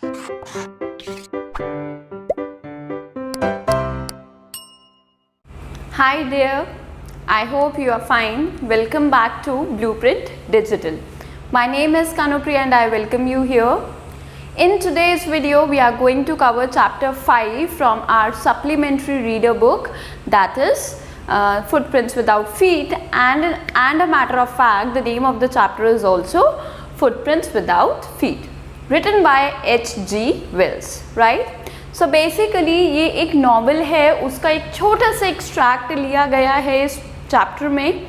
Hi dear, I hope you are fine. Welcome back to Blueprint Digital. My name is Kanupriya and I welcome you here. In today's video, we are going to cover chapter 5 from our supplementary reader book, that is Footprints Without Feet, and a matter of fact, the name of the chapter is also Footprints Without Feet, written by H.G. Wells, right? So basically ये एक novel है, उसका एक छोटा सा extract लिया गया है इस चैप्टर में.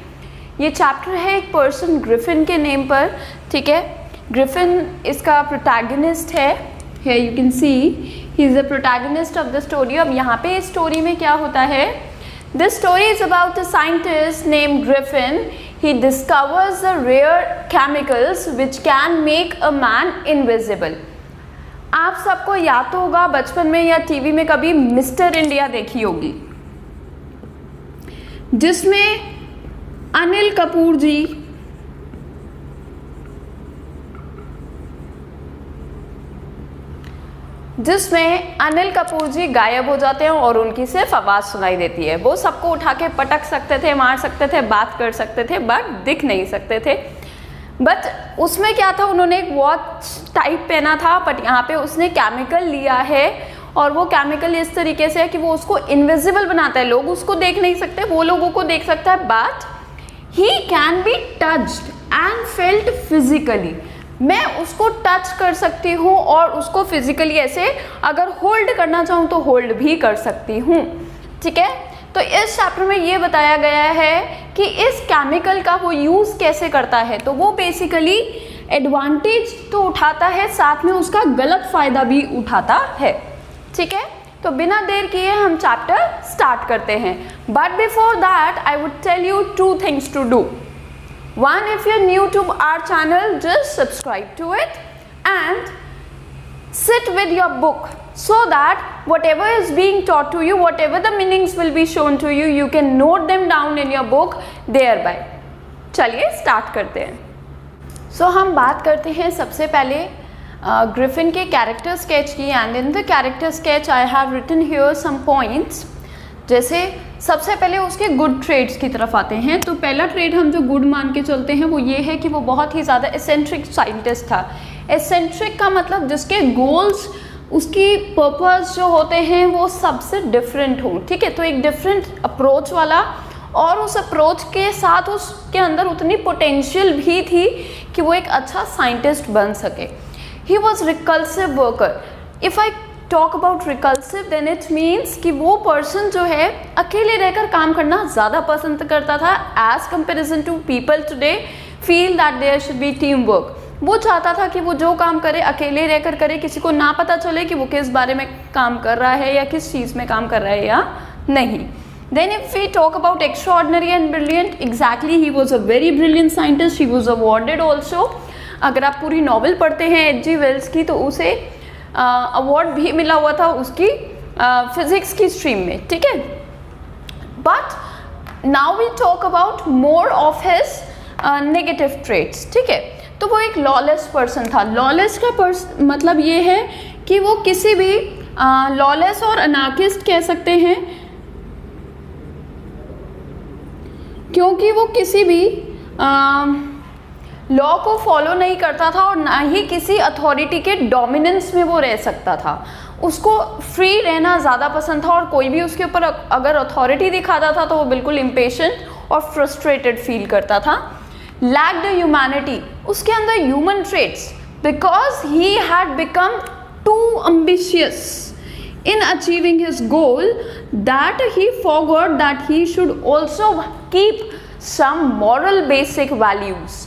ये चैप्टर है एक पर्सन ग्रिफिन के नेम पर, ठीक है. ग्रिफिन इसका प्रोटैगनिस्ट है. Here you can see he is the protagonist of the story. अब यहाँ पे इस स्टोरी में क्या होता है, this story is about a scientist name Griffin. He discovers the rare chemicals which can make a man invisible. आप सबको याद तो होगा बचपन में या टीवी में कभी मिस्टर इंडिया देखी होगी, जिसमें अनिल कपूर जी गायब हो जाते हैं और उनकी सिर्फ आवाज़ सुनाई देती है. वो सबको उठा के पटक सकते थे, मार सकते थे, बात कर सकते थे, बट दिख नहीं सकते थे. बट उसमें क्या था, उन्होंने एक वॉच टाइप पहना था, बट यहाँ पे उसने केमिकल लिया है और वो केमिकल इस तरीके से है कि वो उसको इनविजिबल बनाता है. लोग उसको देख नहीं सकते, वो लोगों को देख सकता है, but he can be touched and felt physically. मैं उसको टच कर सकती हूँ और उसको फिजिकली ऐसे अगर होल्ड करना चाहूँ तो होल्ड भी कर सकती हूँ, ठीक है. तो इस चैप्टर में ये बताया गया है कि इस केमिकल का वो यूज़ कैसे करता है. तो वो बेसिकली एडवांटेज तो उठाता है, साथ में उसका गलत फ़ायदा भी उठाता है, ठीक है. तो बिना देर किए हम चैप्टर स्टार्ट करते हैं. But before that I would tell you 2 things to do. One, if you're new to our channel, just subscribe to it and sit with your book, so that whatever is being taught to you, whatever the meanings will be shown to you, you can note them down in your book thereby. चलिए start करते हैं. सो हम बात करते हैं सबसे पहले Griffin के कैरेक्टर स्केच की. And in the character sketch I have written here some points. जैसे सबसे पहले उसके गुड ट्रेड्स की तरफ आते हैं. तो पहला ट्रेड हम जो गुड मान के चलते हैं वो ये है कि वो बहुत ही ज़्यादा एसेंट्रिक साइंटिस्ट था. एसेंट्रिक का मतलब जिसके गोल्स, उसकी पर्पस जो होते हैं वो सबसे डिफरेंट हो, ठीक है. तो एक डिफरेंट अप्रोच वाला, और उस अप्रोच के साथ उसके अंदर उतनी पोटेंशियल भी थी कि वो एक अच्छा साइंटिस्ट बन सके. He was reclusive worker. If I talk about reclusive then it means कि वो पर्सन जो है अकेले रहकर काम करना ज़्यादा पसंद करता था, as comparison to people today feel that there should be team work. वो चाहता था कि वो जो काम करे अकेले रहकर करे, किसी को ना पता चले कि वो किस बारे में काम कर रहा है या किस चीज़ में काम कर रहा है या नहीं. Then if we talk about extraordinary and brilliant, exactly he was a very brilliant scientist. He was awarded also. अगर आप पूरी नॉवल पढ़ते हैं H.G. वेल्स की, तो उसे अवार्ड भी मिला हुआ था उसकी फिजिक्स की स्ट्रीम में, ठीक है. But now we talk about more of his negative traits, ठीक है. तो वो एक लॉलेस पर्सन था. लॉलेस का मतलब ये है कि वो किसी भी लॉलेस और अनार्किस्ट कह सकते हैं, क्योंकि वो किसी भी लॉ को फॉलो नहीं करता था और ना ही किसी अथॉरिटी के डोमिनेंस में वो रह सकता था. उसको फ्री रहना ज़्यादा पसंद था और कोई भी उसके ऊपर अगर अथॉरिटी दिखाता था तो वो बिल्कुल इम्पेशेंट और फ्रस्ट्रेटेड फील करता था. लैक्ड ह्यूमैनिटी, उसके अंदर human traits, because he had become too ambitious in achieving his goal that he forgot that he should also keep some moral basic values.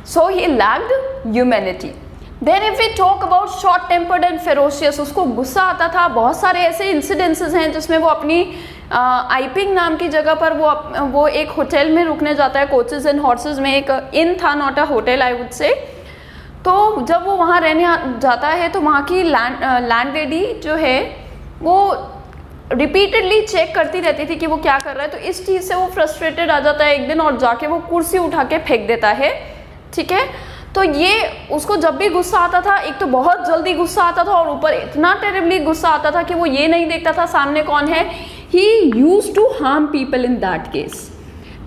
So he lacked humanity. Then if we talk about short tempered and ferocious, उसको गुस्सा आता था. बहुत सारे ऐसे incidences हैं जिसमें वो अपनी आइपिंग नाम की जगह पर वो एक होटल में रुकने जाता है. कोचेज एंड हॉर्सेज में एक इन था, not a hotel I would say. तो जब वो वहाँ रहने जाता है तो वहाँ की लैंड लेडी जो है वो रिपीटेडली चेक करती रहती थी कि वो क्या कर रहा है. तो इस चीज़ से वो फ्रस्ट्रेटेड आ जाता है एक दिन और जाके वो कुर्सी उठा के फेंक देता है, ठीक है. तो ये उसको जब भी गुस्सा आता था, एक तो बहुत जल्दी गुस्सा आता था और ऊपर इतना टेरिबली गुस्सा आता था कि वो ये नहीं देखता था सामने कौन है. He used to harm people in that case.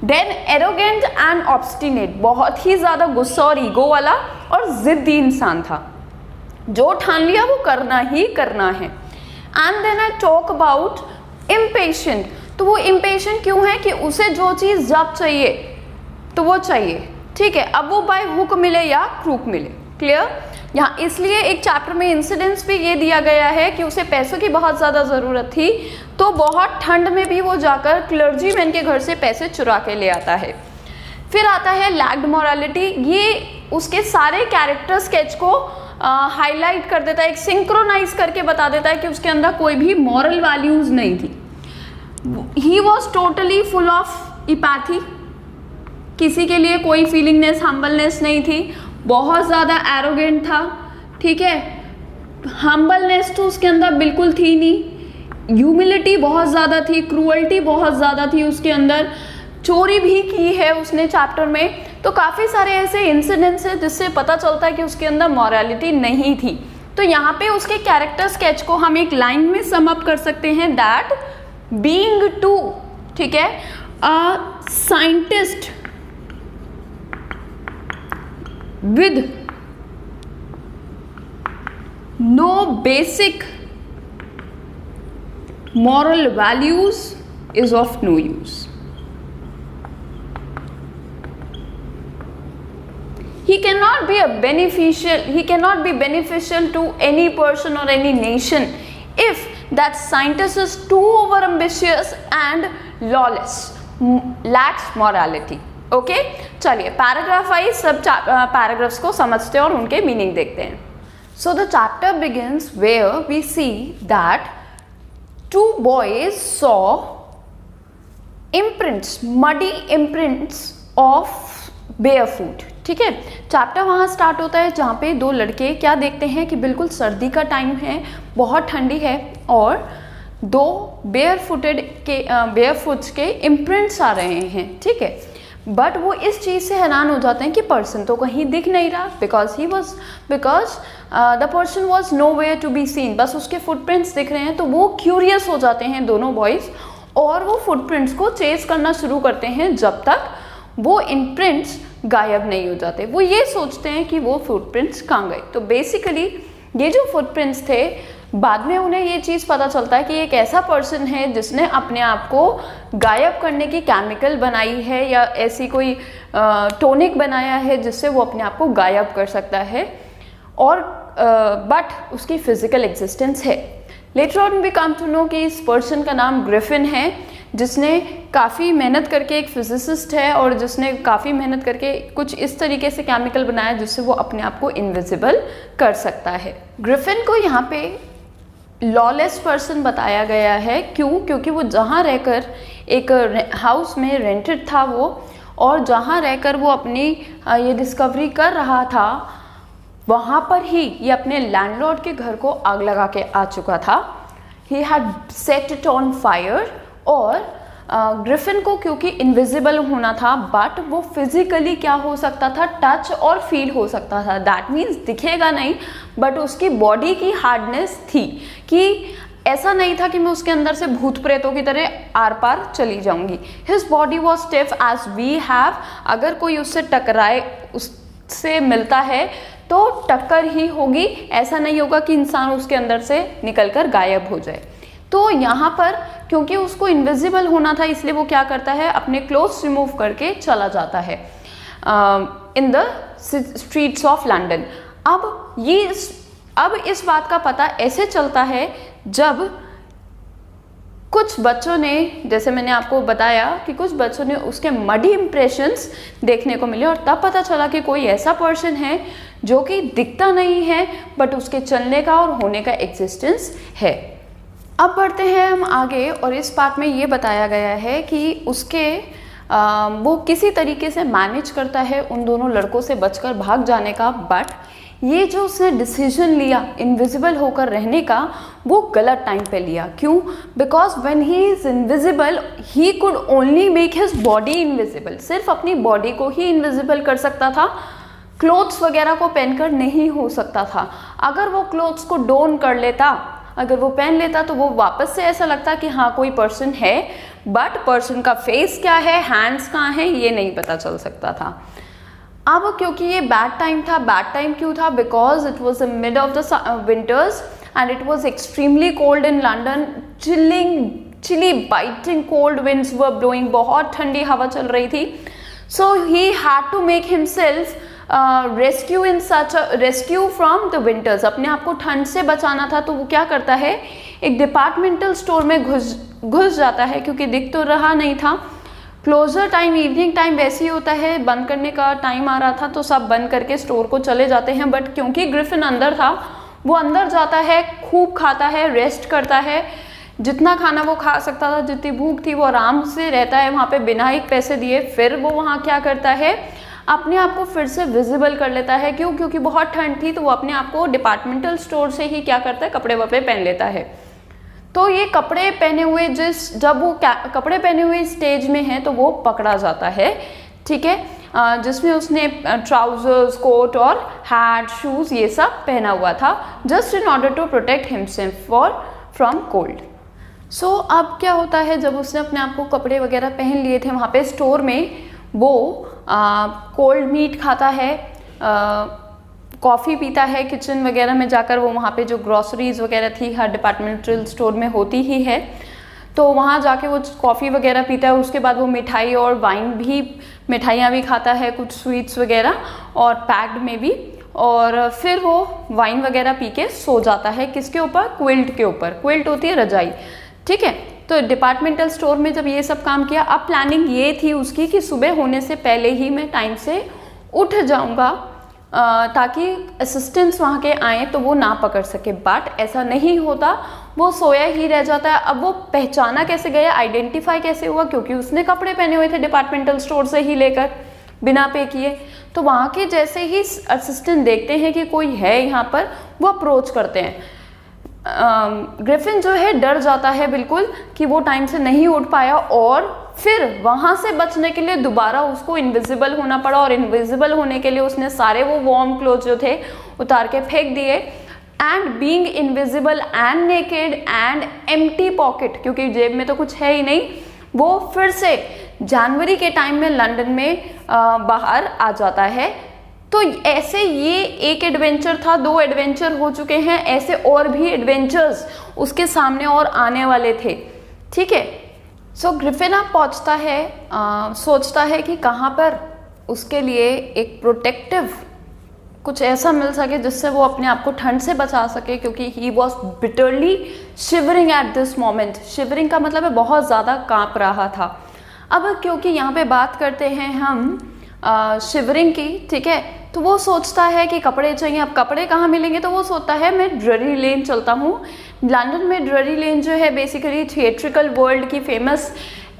Then arrogant and obstinate, बहुत ही ज़्यादा गुस्सा और ईगो वाला और ज़िद्दी इंसान था. जो ठान लिया वो करना ही करना है. And then I talk about impatient. तो वो इम्पेशेंट क्यों है कि उसे जो चीज़ जब चाहिए तो वो चाहिए, ठीक है, अब वो बाय हुक मिले या क्रूक मिले. क्लियर. यहाँ इसलिए एक चैप्टर में इंसिडेंस भी ये दिया गया है कि उसे पैसों की बहुत ज़्यादा ज़रूरत थी, तो बहुत ठंड में भी वो जाकर क्लर्जीमैन के घर से पैसे चुरा के ले आता है. फिर आता है लैग्ड मॉरलिटी. ये उसके सारे कैरेक्टर स्केच को हाईलाइट कर देता है, एक सिंक्रोनाइज करके बता देता है कि उसके अंदर कोई भी मॉरल वैल्यूज नहीं थी. He was totally full of empathy, किसी के लिए कोई फीलिंगनेस, हम्बलनेस नहीं थी. बहुत ज़्यादा एरोगेंट था, ठीक है, हम्बलनेस तो उसके अंदर बिल्कुल थी नहीं. ह्यूमिलिटी बहुत ज़्यादा थी, क्रूअल्टी बहुत ज़्यादा थी उसके अंदर. चोरी भी की है उसने चैप्टर में. तो काफ़ी सारे ऐसे इंसिडेंट्स हैं जिससे पता चलता है कि उसके अंदर मॉरलिटी नहीं थी. तो यहाँ पे उसके कैरेक्टर स्केच को हम एक लाइन में सम अप कर सकते हैं, दैट बीइंग टू, ठीक है, a scientist with no basic moral values is of no use. He cannot be beneficial to any person or any nation if that scientist is too over ambitious and lawless, lacks morality. Okay, चलिए paragraph wise सब paragraphs को समझते हैं और उनके meaning देखते हैं. So the chapter begins where we see that two boys saw imprints, muddy imprints of bare foot. ठीक है, चैप्टर वहाँ स्टार्ट होता है जहाँ पे दो लड़के क्या देखते हैं कि बिल्कुल सर्दी का टाइम है, बहुत ठंडी है और दो बेयर फुट्स के इम्प्रिंट्स आ रहे हैं. ठीक है, बट वो इस चीज़ से हैरान हो जाते हैं कि पर्सन तो कहीं दिख नहीं रहा, because the person was nowhere to be seen. बस उसके फुटप्रिंट्स दिख रहे हैं. तो वो क्यूरियस हो जाते हैं दोनों बॉयज़ और वो फुटप्रिंट्स को चेस करना शुरू करते हैं जब तक वो इम्प्रिंट्स गायब नहीं हो जाते. वो ये सोचते हैं कि वो फुटप्रिंट्स कहाँ गए. तो बेसिकली ये जो फुटप्रिंट्स थे, बाद में उन्हें ये चीज़ पता चलता है कि एक ऐसा पर्सन है जिसने अपने आप को गायब करने की केमिकल बनाई है या ऐसी कोई टॉनिक बनाया है जिससे वो अपने आप को गायब कर सकता है, और बट उसकी फिजिकल एग्जिस्टेंस है. Later on we come to know कि इस पर्सन का नाम ग्रिफिन है, जिसने काफ़ी मेहनत करके, एक फिजिसिस्ट है और जिसने काफ़ी मेहनत करके कुछ इस तरीके से केमिकल बनाया जिससे वो अपने आप को इनविजिबल कर सकता है. ग्रिफिन को यहाँ पे लॉलेस पर्सन बताया गया है. क्यों? क्योंकि वो जहाँ रहकर एक हाउस में रेंटेड था वो, और जहाँ रहकर वो अपनी ये डिस्कवरी कर रहा था, वहाँ पर ही ये अपने लैंडलॉर्ड के घर को आग लगा के आ चुका था. He had set it on fire. और ग्रिफिन को क्योंकि इनविजिबल होना था, बट वो फिजिकली क्या हो सकता था, टच और फील हो सकता था. दैट मीन्स दिखेगा नहीं, बट उसकी बॉडी की हार्डनेस थी कि ऐसा नहीं था कि मैं उसके अंदर से भूत प्रेतों की तरह आर पार चली जाऊंगी. His body was stiff as we have. अगर कोई उससे टकराए, उससे मिलता है तो टक्कर ही होगी, ऐसा नहीं होगा कि इंसान उसके अंदर से निकलकर गायब हो जाए. तो यहाँ पर क्योंकि उसको इनविजिबल होना था, इसलिए वो क्या करता है, अपने क्लोथ्स रिमूव करके चला जाता है in the streets of London. अब इस बात का पता ऐसे चलता है जब कुछ बच्चों ने, जैसे मैंने आपको बताया कि कुछ बच्चों ने उसके मडी इम्प्रेशंस देखने को मिले, और तब पता चला कि कोई ऐसा पर्सन है जो कि दिखता नहीं है बट उसके चलने का और होने का एग्जिस्टेंस है. अब बढ़ते हैं हम आगे, और इस पार्ट में ये बताया गया है कि उसके वो किसी तरीके से मैनेज करता है उन दोनों लड़कों से बचकर भाग जाने का. बट ये जो उसने डिसीजन लिया इनविजिबल होकर रहने का, वो गलत टाइम पे लिया. क्यों? Because when he is invisible he could only make his body invisible. सिर्फ अपनी बॉडी को ही इनविजिबल कर सकता था, क्लोथ्स वगैरह को पहनकर नहीं हो सकता था। अगर वो क्लोथ्स को डोन कर लेता, अगर वो पहन लेता, तो वो वापस से ऐसा लगता कि हाँ कोई पर्सन है, बट पर्सन का फेस क्या है, हैंड्स कहाँ है, ये नहीं पता चल सकता था। अब क्योंकि ये बैड टाइम था, बैड टाइम क्यों था, because it was the mid of the winters and it was extremely cold in London, chilly biting cold winds were blowing, बहुत ठंडी हवा चल रही थी। So he had to make himself rescue from the winters, अपने आप को ठंड से बचाना था। तो वो क्या करता है, एक डिपार्टमेंटल स्टोर में घुस जाता है, क्योंकि दिख तो रहा नहीं था। क्लोजर टाइम, इवनिंग टाइम वैसे ही होता है, बंद करने का टाइम आ रहा था, तो सब बंद करके स्टोर को चले जाते हैं। बट क्योंकि ग्रिफिन अंदर था, वो अंदर जाता है, खूब खाता है, रेस्ट करता है, जितना खाना वो खा सकता था, जितनी भूख थी, वो आराम से रहता है वहाँ पे बिना एक पैसे दिए। फिर वो वहाँ क्या करता है, अपने आप को फिर से विजिबल कर लेता है। क्यों? क्योंकि बहुत ठंड थी, तो वो अपने आप को डिपार्टमेंटल स्टोर से ही क्या करता है, कपड़े वपड़े पहन लेता है। तो ये कपड़े पहने हुए जब वो कपड़े पहने हुए स्टेज में है, तो वो पकड़ा जाता है, ठीक है, जिसमें उसने ट्राउजर्स, कोट और हैट, शूज ये सब पहना हुआ था, just in order to protect himself from cold. So अब क्या होता है, जब उसने अपने आप को कपड़े वगैरह पहन लिए थे, वहाँ पे स्टोर में वो कोल्ड मीट खाता है, कॉफ़ी पीता है, किचन वगैरह में जाकर वो वहाँ पे जो ग्रॉसरीज वगैरह थी, हर डिपार्टमेंटल स्टोर में होती ही है, तो वहाँ जाके वो कॉफ़ी वगैरह पीता है। उसके बाद वो मिठाई और वाइन भी, मिठाइयाँ भी खाता है, कुछ स्वीट्स वगैरह और पैक्ड में भी, और फिर वो वाइन वगैरह पी के सो जाता है। किसके ऊपर? क्विल्ट के ऊपर। क्विल्ट होती है रजाई, ठीक है। तो डिपार्टमेंटल स्टोर में जब ये सब काम किया, अब प्लानिंग ये थी उसकी कि सुबह होने से पहले ही मैं टाइम से उठ जाऊंगा, ताकि असिस्टेंट्स वहाँ के आए तो वो ना पकड़ सके। बट ऐसा नहीं होता, वो सोया ही रह जाता है। अब वो पहचाना कैसे गया, आइडेंटिफाई कैसे हुआ, क्योंकि उसने कपड़े पहने हुए थे डिपार्टमेंटल स्टोर से ही लेकर, बिना पे किए। तो वहाँ के जैसे ही असिस्टेंट देखते हैं कि कोई है यहाँ पर, वो अप्रोच करते हैं। ग्रिफिन जो है डर जाता है बिल्कुल कि वो टाइम से नहीं उठ पाया, और फिर वहाँ से बचने के लिए दोबारा उसको इनविजिबल होना पड़ा, और इनविजिबल होने के लिए उसने सारे वो वार्म क्लोथ जो थे उतार के फेंक दिए। And being invisible and naked and empty pocket, क्योंकि जेब में तो कुछ है ही नहीं, वो फिर से जनवरी के टाइम में लंदन में बाहर आ जाता है। तो ऐसे ये एक एडवेंचर था, 2 एडवेंचर हो चुके हैं, ऐसे और भी एडवेंचर्स उसके सामने और आने वाले थे, ठीक है। सो ग्रिफिन अब पहुंचता है, सोचता है कि कहाँ पर उसके लिए एक प्रोटेक्टिव कुछ ऐसा मिल सके जिससे वो अपने आप को ठंड से बचा सके, क्योंकि he was bitterly shivering at this moment. Shivering का मतलब है बहुत ज़्यादा काँप रहा था। अब क्योंकि यहाँ पे बात करते हैं हम शिवरिंग की, ठीक है, तो वो सोचता है कि कपड़े चाहिए। अब कपड़े कहाँ मिलेंगे, तो वो सोचता है मैं ड्ररी लेन चलता हूँ। लंदन में ड्ररी लेन जो है बेसिकली थिएट्रिकल वर्ल्ड की फेमस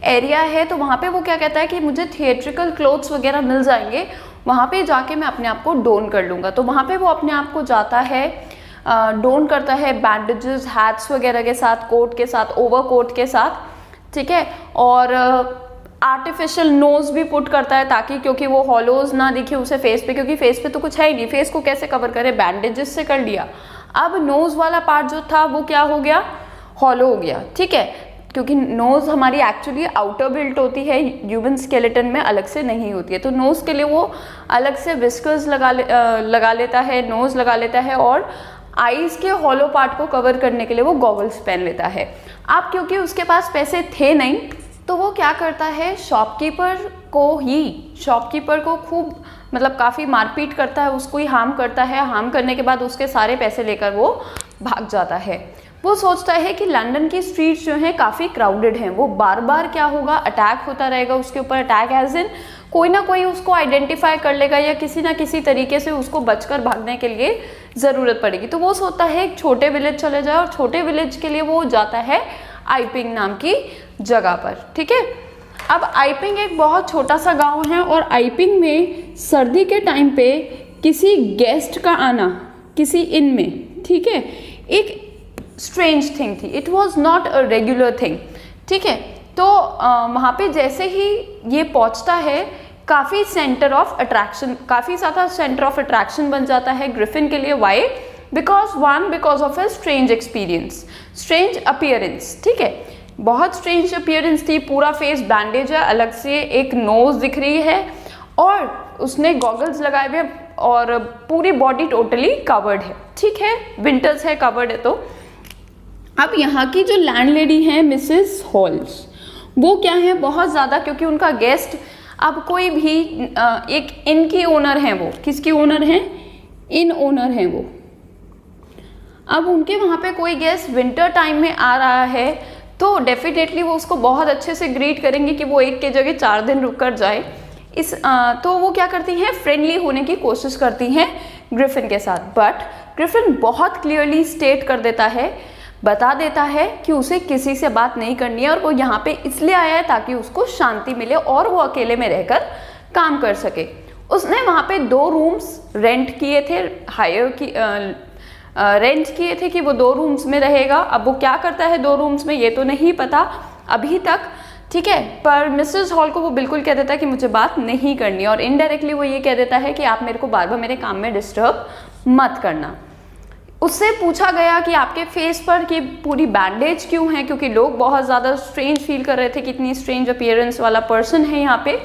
एरिया है, तो वहाँ पे वो क्या कहता है कि मुझे थिएट्रिकल क्लोथ्स वगैरह मिल जाएंगे, वहाँ पे जाके मैं अपने आप को डोन कर लूँगा। तो वहाँ पे वो अपने आप को जाता है, डोन करता है बैंडेजेस, हैट्स वगैरह के साथ, कोट के साथ, ओवर कोट के साथ, ठीक है, और आर्टिफिशियल नोज भी पुट करता है, ताकि क्योंकि वो हॉलोज ना दिखे उसे फेस पे, क्योंकि फेस पे तो कुछ है ही नहीं, फेस को कैसे कवर करे, बैंडेजेस से कर लिया। अब नोज वाला पार्ट जो था वो क्या हो गया, हॉलो हो गया, ठीक है, क्योंकि नोज हमारी एक्चुअली आउटर बिल्ट होती है, ह्यूमन स्केलेटन में अलग से नहीं होती है। तो नोज के लिए वो अलग से विस्कर्स लगा लेता है, नोज लगा लेता है, और आईज के हॉलो पार्ट को कवर करने के लिए वो गॉगल्स पहन लेता है। अब क्योंकि उसके पास पैसे थे नहीं, तो वो क्या करता है, शॉपकीपर को खूब मतलब काफ़ी मारपीट करता है, उसको ही हार्म करता है। हार्म करने के बाद उसके सारे पैसे लेकर वो भाग जाता है। वो सोचता है कि लंदन की स्ट्रीट्स जो हैं काफ़ी क्राउडेड हैं, वो बार बार क्या होगा, अटैक होता रहेगा उसके ऊपर। अटैक एज इन कोई ना कोई उसको आइडेंटिफाई कर लेगा, या किसी ना किसी तरीके से उसको बचकर भागने के लिए ज़रूरत पड़ेगी। तो वो सोचता है एक छोटे विलेज चले जाए, और छोटे विलेज के लिए वो जाता है आइपिंग नाम की जगह पर, ठीक है। अब आइपिंग एक बहुत छोटा सा गांव है, और आइपिंग में सर्दी के टाइम पे किसी गेस्ट का आना किसी इन में, ठीक है, एक स्ट्रेंज थिंग थी। It was not a regular thing, ठीक है। तो वहाँ पे जैसे ही ये पहुँचता है, काफ़ी सेंटर ऑफ अट्रैक्शन, काफ़ी ज़्यादा सेंटर ऑफ अट्रैक्शन बन जाता है ग्रिफिन के लिए। Why? Because of a strange experience, strange appearance. ठीक है, बहुत स्ट्रेंज अपीयरेंस थी, पूरा फेस बैंडेज है, अलग से एक नोज दिख रही है और उसने गॉगल्स लगाए हुए और पूरी बॉडी टोटली कवर्ड है। ठीक है, विंटर्स है, कवर्ड है। तो अब यहाँ की जो लैंडलेडी है मिसेस हॉल्स, वो क्या है, बहुत ज़्यादा, क्योंकि उनका गेस्ट अब कोई भी एक इन की ओनर है, वो किसकी ओनर है, इन ओनर है वो। अब उनके वहाँ पे कोई गेस्ट विंटर टाइम में आ रहा है तो डेफिनेटली वो उसको बहुत अच्छे से ग्रीट करेंगे कि वो एक के जगह 4 दिन रुक कर जाए। तो वो क्या करती हैं, फ्रेंडली होने की कोशिश करती हैं ग्रिफिन के साथ। बट ग्रिफिन बहुत क्लियरली स्टेट कर देता है, बता देता है कि उसे किसी से बात नहीं करनी है और वो यहाँ पे इसलिए आया है ताकि उसको शांति मिले और वो अकेले में रहकर काम कर सके। उसने वहाँ पे 2 रूम्स रेंट किए थे, रेंट किए थे कि वो 2 रूम्स में रहेगा। अब वो क्या करता है 2 रूम्स में, ये तो नहीं पता अभी तक। ठीक है, पर मिसेस हॉल को वो बिल्कुल कह देता है कि मुझे बात नहीं करनी, और इनडायरेक्टली वो ये कह देता है कि आप मेरे को बार बार मेरे काम में डिस्टर्ब मत करना। उससे पूछा गया कि आपके फेस पर कि पूरी बैंडेज क्यों है, क्योंकि लोग बहुत ज़्यादा स्ट्रेंज फील कर रहे थे कि इतनी स्ट्रेंज अपीयरेंस वाला पर्सन है यहाँ पे।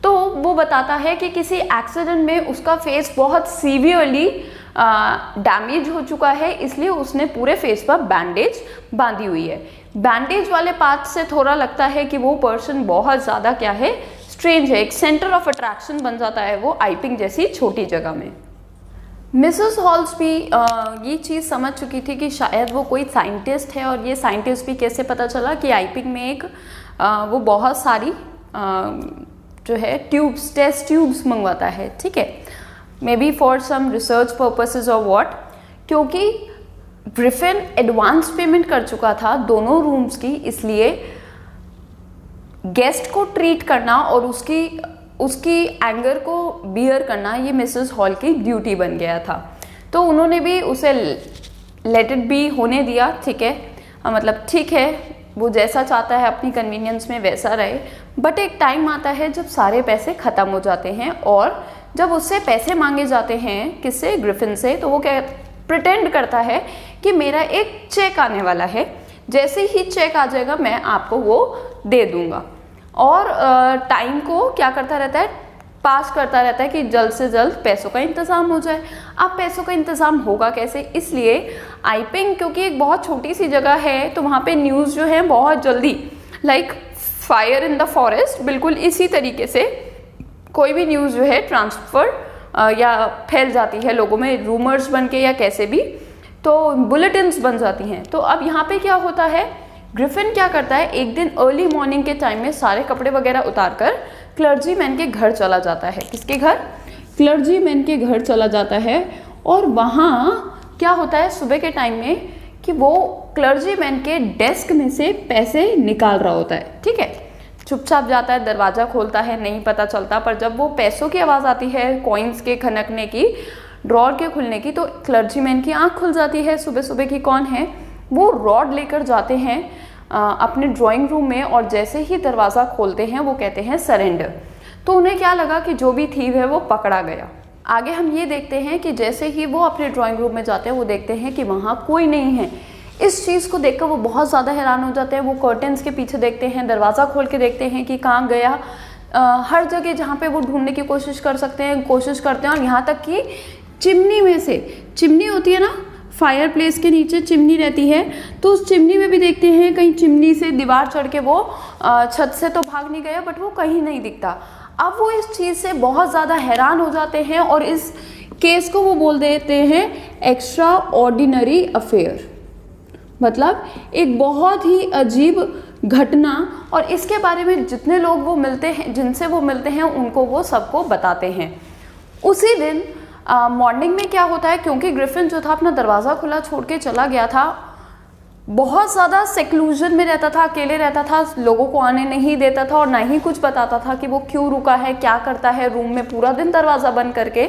तो वो बताता है कि किसी एक्सीडेंट में उसका फेस बहुत सीवियरली डैमेज हो चुका है, इसलिए उसने पूरे फेस पर बैंडेज बांधी हुई है। बैंडेज वाले पार्ट से थोड़ा लगता है कि वो पर्सन बहुत ज़्यादा क्या है, स्ट्रेंज है, एक सेंटर ऑफ अट्रैक्शन बन जाता है वो आइपिंग जैसी छोटी जगह में। मिसेस हॉल्स भी ये चीज़ समझ चुकी थी कि शायद वो कोई साइंटिस्ट है, और ये साइंटिस्ट भी कैसे पता चला कि आइपिंग में एक वो बहुत सारी जो है ट्यूब्स, टेस्ट ट्यूब्स मंगवाता है। ठीक है, maybe for some research purposes और व्हाट, क्योंकि ग्रिफिन एडवांस पेमेंट कर चुका था दोनों रूम्स की, इसलिए गेस्ट को ट्रीट करना और उसकी एंगर को बियर करना ये मिसेस हॉल की ड्यूटी बन गया था। तो उन्होंने भी उसे लेट इट बी होने दिया। ठीक है, मतलब ठीक है, वो जैसा चाहता है अपनी कन्वीनियंस में वैसा रहे। बट एक टाइम आता है जब सारे पैसे ख़त्म हो जाते हैं और जब उससे पैसे मांगे जाते हैं, किससे, ग्रिफिन से, तो वो क्या प्रिटेंड करता है कि मेरा एक चेक आने वाला है, जैसे ही चेक आ जाएगा मैं आपको वो दे दूंगा। और टाइम को क्या करता रहता है, पास करता रहता है कि जल्द से जल्द पैसों का इंतज़ाम हो जाए। अब पैसों का इंतज़ाम होगा कैसे, इसलिए आइपिंग क्योंकि एक बहुत छोटी सी जगह है तो वहाँ पे न्यूज़ जो है बहुत जल्दी, like fire in the forest, बिल्कुल इसी तरीके से कोई भी न्यूज़ जो है ट्रांसफ़र या फैल जाती है लोगों में, रूमर्स बन के या कैसे भी, तो बुलेटिन्स बन जाती हैं। तो अब यहाँ पे क्या होता है, ग्रिफिन क्या करता है, एक दिन अर्ली मॉर्निंग के टाइम में सारे कपड़े वगैरह उतार कर क्लर्जी मैन के घर चला जाता है। किसके घर, क्लर्जी मैन के घर चला जाता है। और वहाँ क्या होता है सुबह के टाइम में कि वो क्लर्जी मैन के डेस्क में से पैसे निकाल रहा होता है। ठीक है, चुपचाप जाता है, दरवाज़ा खोलता है, नहीं पता चलता, पर जब वो पैसों की आवाज़ आती है, कॉइन्स के खनकने की, ड्रॉर के खुलने की, तो क्लर्जी मैन की आँख खुल जाती है सुबह सुबह की कौन है। वो रॉड लेकर जाते हैं अपने ड्राइंग रूम में, और जैसे ही दरवाज़ा खोलते हैं वो कहते हैं सरेंडर। तो उन्हें क्या लगा कि जो भी थीव है वो पकड़ा गया। आगे हम ये देखते हैं कि जैसे ही वो अपने ड्राइंग रूम में जाते हैं वो देखते हैं कि वहाँ कोई नहीं है। इस चीज़ को देखकर वो बहुत ज़्यादा हैरान हो जाते हैं। वो कर्टन्स के पीछे देखते हैं, दरवाज़ा खोल के देखते हैं कि कहाँ गया, हर जगह जहाँ पे वो ढूंढने की कोशिश करते हैं, और यहाँ तक कि चिमनी में से, चिमनी होती है ना, फायर प्लेस के नीचे चिमनी रहती है, तो उस चिमनी में भी देखते हैं कहीं चिमनी से दीवार चढ़ के वो छत से तो भाग नहीं गया, बट वो कहीं नहीं दिखता। अब वो इस चीज़ से बहुत ज़्यादा हैरान हो जाते हैं और इस केस को वो बोल देते हैं एक्स्ट्रा ऑर्डिनरी अफेयर, मतलब एक बहुत ही अजीब घटना। और इसके बारे में जितने लोग वो मिलते हैं, जिनसे वो मिलते हैं, उनको वो सबको बताते हैं। उसी दिन मॉर्निंग में क्या होता है, क्योंकि ग्रिफिन जो था अपना दरवाज़ा खुला छोड़ के चला गया था, बहुत ज़्यादा सेक्लूजन में रहता था, अकेले रहता था, लोगों को आने नहीं देता था और ना ही कुछ बताता था कि वो क्यों रुका है, क्या करता है रूम में पूरा दिन दरवाज़ा बंद करके।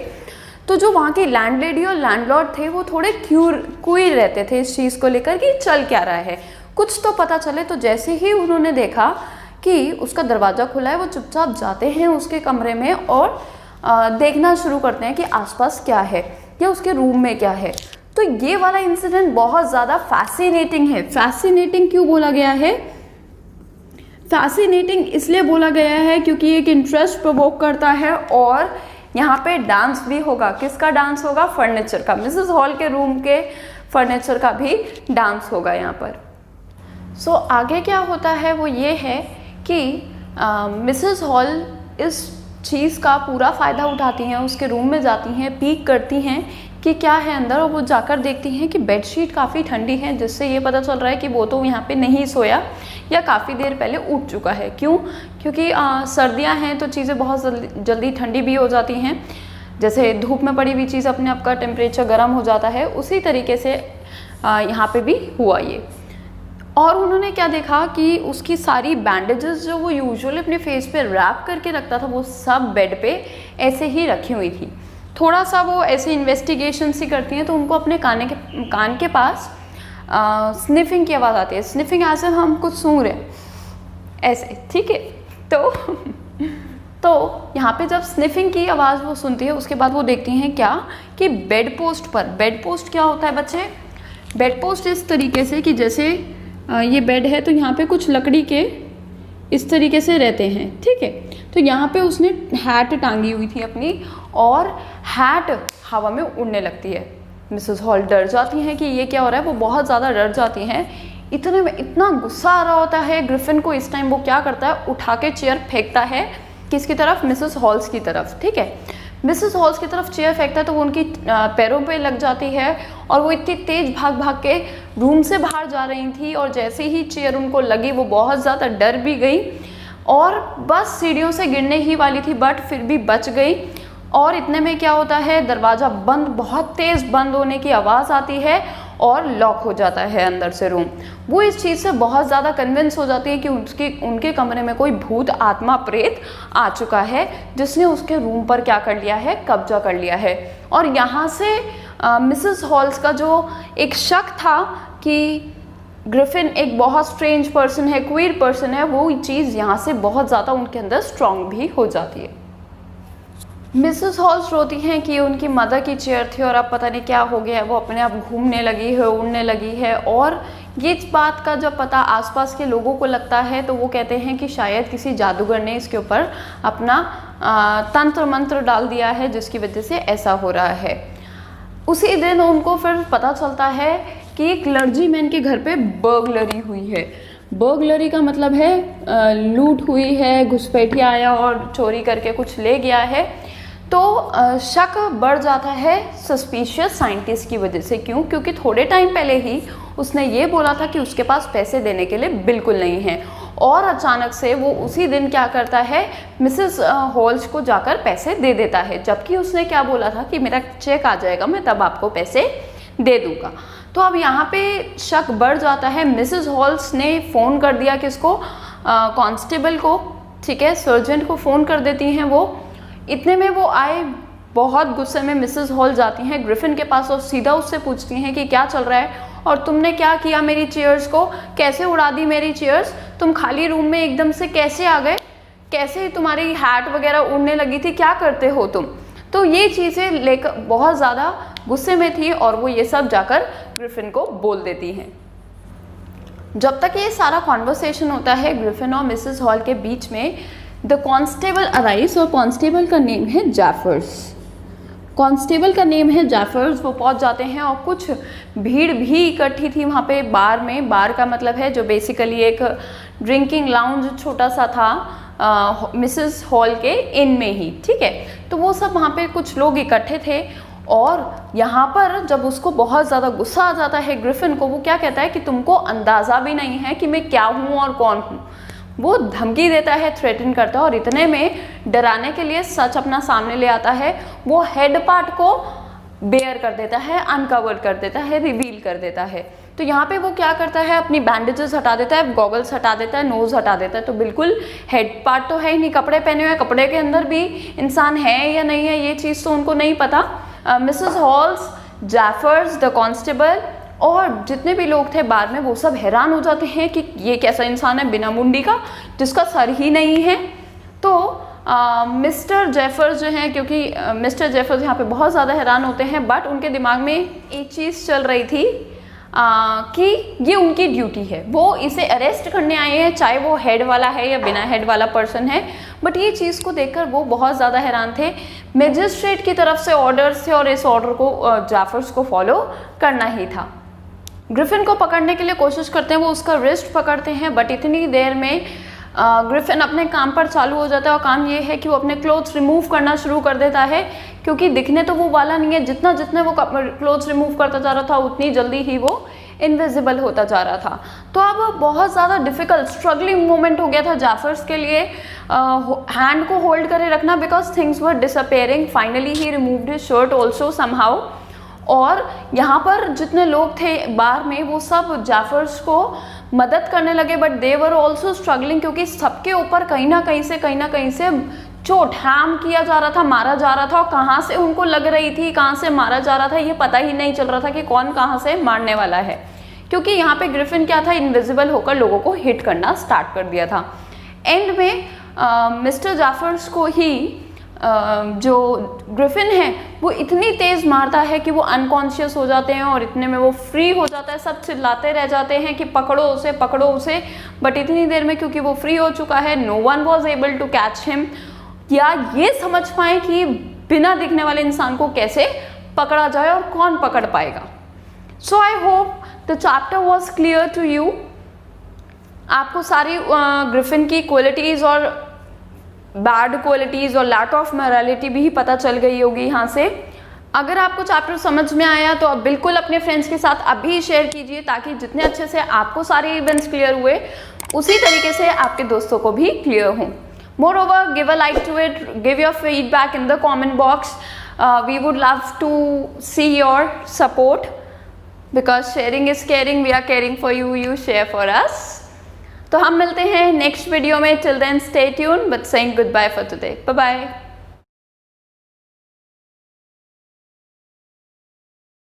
तो जो वहाँ की लैंडलेडी और लैंडलॉर्ड थे वो थोड़े क्यूरी रहते थे इस चीज़ को लेकर कि चल क्या रहा है, कुछ तो पता चले। तो जैसे ही उन्होंने देखा कि उसका दरवाज़ा खुला है, वो चुपचाप जाते हैं उसके कमरे में और देखना शुरू करते हैं कि आसपास क्या है या उसके रूम में क्या है। तो ये वाला इंसिडेंट बहुत ज़्यादा फैसिनेटिंग है। फैसिनेटिंग क्यों बोला गया है? फैसिनेटिंग इसलिए बोला गया है क्योंकि एक इंटरेस्ट प्रोवोक करता है और यहाँ पे डांस भी होगा। किसका डांस होगा? फर्नीचर का। मिसेस हॉल के रूम के फर्नीचर का भी डांस होगा यहाँ पर। सो आगे क्या होता है वो ये है कि मिसेस हॉल इस चीज़ का पूरा फ़ायदा उठाती हैं, उसके रूम में जाती हैं, पीक करती हैं कि क्या है अंदर, और वो जाकर देखती हैं कि बेडशीट काफ़ी ठंडी है, जिससे ये पता चल रहा है कि वो तो यहाँ पे नहीं सोया या काफ़ी देर पहले उठ चुका है। क्यों? क्योंकि सर्दियाँ हैं तो चीज़ें बहुत जल्दी ठंडी भी हो जाती हैं। जैसे धूप में पड़ी हुई चीज़ अपने आप का टेम्परेचर गर्म हो जाता है, उसी तरीके से यहाँ पे भी हुआ ये। और उन्होंने क्या देखा कि उसकी सारी बैंडेजेस जो वो यूजुअली अपने फेस पे रैप करके रखता था, वो सब बेड पे ऐसे ही रखी हुई थी। थोड़ा सा वो ऐसे इन्वेस्टिगेशन सी करती हैं तो उनको अपने कान के पास स्निफिंग की आवाज़ आती है। स्निफिंग ऐसे हम कुछ सूंघ रहे हैं ऐसे, ठीक है। तो यहाँ पे जब स्निफिंग की आवाज़ वो सुनती है, उसके बाद वो देखती हैं क्या कि बेड पोस्ट पर, बेड पोस्ट क्या होता है बच्चे? बेड पोस्ट इस तरीके से कि जैसे ये बेड है तो यहाँ पे कुछ लकड़ी के इस तरीके से रहते हैं, ठीक है। तो यहाँ पे उसने हैट टांगी हुई थी अपनी और हैट हवा में उड़ने लगती है। मिसेस हॉल डर जाती हैं कि ये क्या हो रहा है, वो बहुत ज़्यादा डर जाती हैं। इतने में इतना गुस्सा आ रहा होता है ग्रिफिन को, इस टाइम वो क्या करता है, उठा के चेयर फेंकता है किसकी तरफ? मिसेस हॉल्स की तरफ, ठीक है। मिसेस हॉल्स की तरफ चेयर फेंकता है तो वो उनकी पैरों पे लग जाती है और वो इतनी तेज भाग भाग के रूम से बाहर जा रही थी और जैसे ही चेयर उनको लगी वो बहुत ज़्यादा डर भी गई और बस सीढ़ियों से गिरने ही वाली थी, बट फिर भी बच गई। और इतने में क्या होता है, दरवाज़ा बंद, बहुत तेज़ बंद होने की आवाज़ आती है और लॉक हो जाता है अंदर से रूम। वो इस चीज़ से बहुत ज़्यादा कन्विंस हो जाती है कि उनके कमरे में कोई भूत आत्मा प्रेत आ चुका है जिसने उसके रूम पर क्या कर लिया है, कब्जा कर लिया है। और यहाँ से मिसेस हॉल्स का जो एक शक था कि ग्रिफिन एक बहुत स्ट्रेंज पर्सन है, क्वीर पर्सन है, वो चीज़ यहाँ से बहुत ज़्यादा उनके अंदर स्ट्रॉन्ग भी हो जाती है। मिसेस हॉल्स रोती हैं कि उनकी मदर की चेयर थी और अब पता नहीं क्या हो गया है, वो अपने आप घूमने लगी है, उड़ने लगी है। और ये बात का जब पता आसपास के लोगों को लगता है तो वो कहते हैं कि शायद किसी जादूगर ने इसके ऊपर अपना तंत्र मंत्र डाल दिया है जिसकी वजह से ऐसा हो रहा है। उसी दिन उनको फिर पता चलता है कि एक क्लर्जीमैन के घर पे बर्गलरी हुई है। बर्गलरी का मतलब है लूट हुई है, घुसपैठिया आया और चोरी करके कुछ ले गया है। तो शक बढ़ जाता है सस्पिशियस साइंटिस्ट की वजह से। क्यों? क्योंकि थोड़े टाइम पहले ही उसने ये बोला था कि उसके पास पैसे देने के लिए बिल्कुल नहीं है और अचानक से वो उसी दिन क्या करता है, मिसेस हॉल्स को जाकर पैसे दे देता है, जबकि उसने क्या बोला था कि मेरा चेक आ जाएगा, मैं तब आपको पैसे दे दूंगा। तो अब यहाँ पे शक बढ़ जाता है। मिसेस हॉल्स ने फ़ोन कर दिया किसको, कांस्टेबल को, ठीक है, सर्जेंट को फ़ोन कर देती हैं वो। इतने में वो आए, बहुत गुस्से में मिसेस हॉल जाती हैं ग्रिफिन के पास और सीधा उससे पूछती हैं कि क्या चल रहा है और तुमने क्या किया मेरी चेयर्स को, कैसे उड़ा दी मेरी चेयर्स, तुम खाली रूम में एकदम से कैसे आ गए, कैसे तुम्हारी हैट वगैरह उड़ने लगी थी, क्या करते हो तुम। तो ये चीज़ें लेकर बहुत ज़्यादा गुस्से में थी और वो ये सब जाकर ग्रिफिन को बोल देती हैं। जब तक ये सारा कॉन्वर्सेशन होता है ग्रिफिन और मिसेस हॉल के बीच में, द कांस्टेबल अराइव्स और कांस्टेबल का नेम है जैफर्स। कांस्टेबल का नेम है जैफर्स। वो पहुंच जाते हैं और कुछ भीड़ भी इकट्ठी थी वहाँ पे बार में। बार का मतलब है जो बेसिकली एक ड्रिंकिंग लाउंज छोटा सा था मिसेस हॉल के इन में ही, ठीक है। तो वो सब वहाँ पे कुछ लोग इकट्ठे थे और यहाँ पर जब उसको बहुत ज़्यादा गुस्सा आ जाता है ग्रिफिन को, वो क्या कहता है कि तुमको अंदाज़ा भी नहीं है कि मैं क्या हूँ और कौन हूँ। वो धमकी देता है, थ्रेटन करता है और इतने में डराने के लिए सच अपना सामने ले आता है। वो हेड पार्ट को बेयर कर देता है, अनकवर कर देता है, रिवील कर देता है। तो यहाँ पे वो क्या करता है, अपनी बैंडेजेस हटा देता है, गॉगल्स हटा देता है, नोज हटा देता है। तो बिल्कुल हेड पार्ट तो है ही नहीं, कपड़े पहने हुए, कपड़े के अंदर भी इंसान है या नहीं है ये चीज़ तो उनको नहीं पता। मिसेस हॉल्स, जैफर्स, द कांस्टेबल और जितने भी लोग थे बार में वो सब हैरान हो जाते हैं कि ये कैसा इंसान है बिना मुंडी का, जिसका सर ही नहीं है। तो मिस्टर जेफर्स जो हैं, क्योंकि मिस्टर जेफर्स यहाँ पे बहुत ज़्यादा हैरान होते हैं, बट उनके दिमाग में एक चीज़ चल रही थी कि ये उनकी ड्यूटी है, वो इसे अरेस्ट करने आए हैं, चाहे वो हेड वाला है या बिना हेड वाला पर्सन है। बट ये चीज़ को देखकर वो बहुत ज़्यादा हैरान थे। मैजिस्ट्रेट की तरफ से ऑर्डर्स थे और इस ऑर्डर को जेफर्स को फॉलो करना ही था। ग्रिफिन को पकड़ने के लिए कोशिश करते हैं, वो उसका रिस्ट पकड़ते हैं, बट इतनी देर में ग्रिफिन अपने काम पर चालू हो जाता है। और काम ये है कि वो अपने क्लोथ्स रिमूव करना शुरू कर देता है, क्योंकि दिखने तो वो वाला नहीं है, जितना जितना वो क्लोथ्स रिमूव करता जा रहा था उतनी जल्दी ही वो इनविजिबल होता जा रहा था। तो अब बहुत ज़्यादा डिफिकल्ट स्ट्रगलिंग मोमेंट हो गया था जेफर्स के लिए हैंड को होल्ड करे रखना, because things were disappearing. Finally he removed his shirt also somehow. और यहाँ पर जितने लोग थे बार में वो सब जेफर्स को मदद करने लगे, but they were also struggling, क्योंकि सबके ऊपर कहीं ना कहीं से चोट हैम किया जा रहा था, मारा जा रहा था। और कहाँ से उनको लग रही थी, कहाँ से मारा जा रहा था, ये पता ही नहीं चल रहा था कि कौन कहाँ से मारने वाला है, क्योंकि यहाँ पे ग्रिफिन क्या था, इनविजिबल होकर लोगों को हिट करना स्टार्ट कर दिया था। एंड में मिस्टर जेफर्स को ही जो ग्रिफिन है वो इतनी तेज़ मारता है कि वो अनकॉन्शियस हो जाते हैं, और इतने में वो फ्री हो जाता है। सब चिल्लाते रह जाते हैं कि पकड़ो उसे, पकड़ो उसे। बट इतनी देर में क्योंकि वो फ्री हो चुका है, no one was able to catch him, या ये समझ पाए कि बिना दिखने वाले इंसान को कैसे पकड़ा जाए और कौन पकड़ पाएगा। So I hope the chapter was clear to you. आपको सारी ग्रिफिन की क्वालिटीज़ और बैड क्वालिटीज़ और लैक ऑफ मोरालिटी भी पता चल गई होगी यहाँ से। अगर आपको चैप्टर समझ में आया तो आप बिल्कुल अपने फ्रेंड्स के साथ अभी शेयर कीजिए, ताकि जितने अच्छे से आपको सारे इवेंट्स क्लियर हुए उसी तरीके से आपके दोस्तों को भी क्लियर हों। Moreover, give a like to it, give your feedback in the comment box. We would love to see your support, because sharing is caring. We are caring for you, you share for us. तो हम मिलते हैं next video में। Till then, stay tuned, but saying goodbye for today. Bye bye.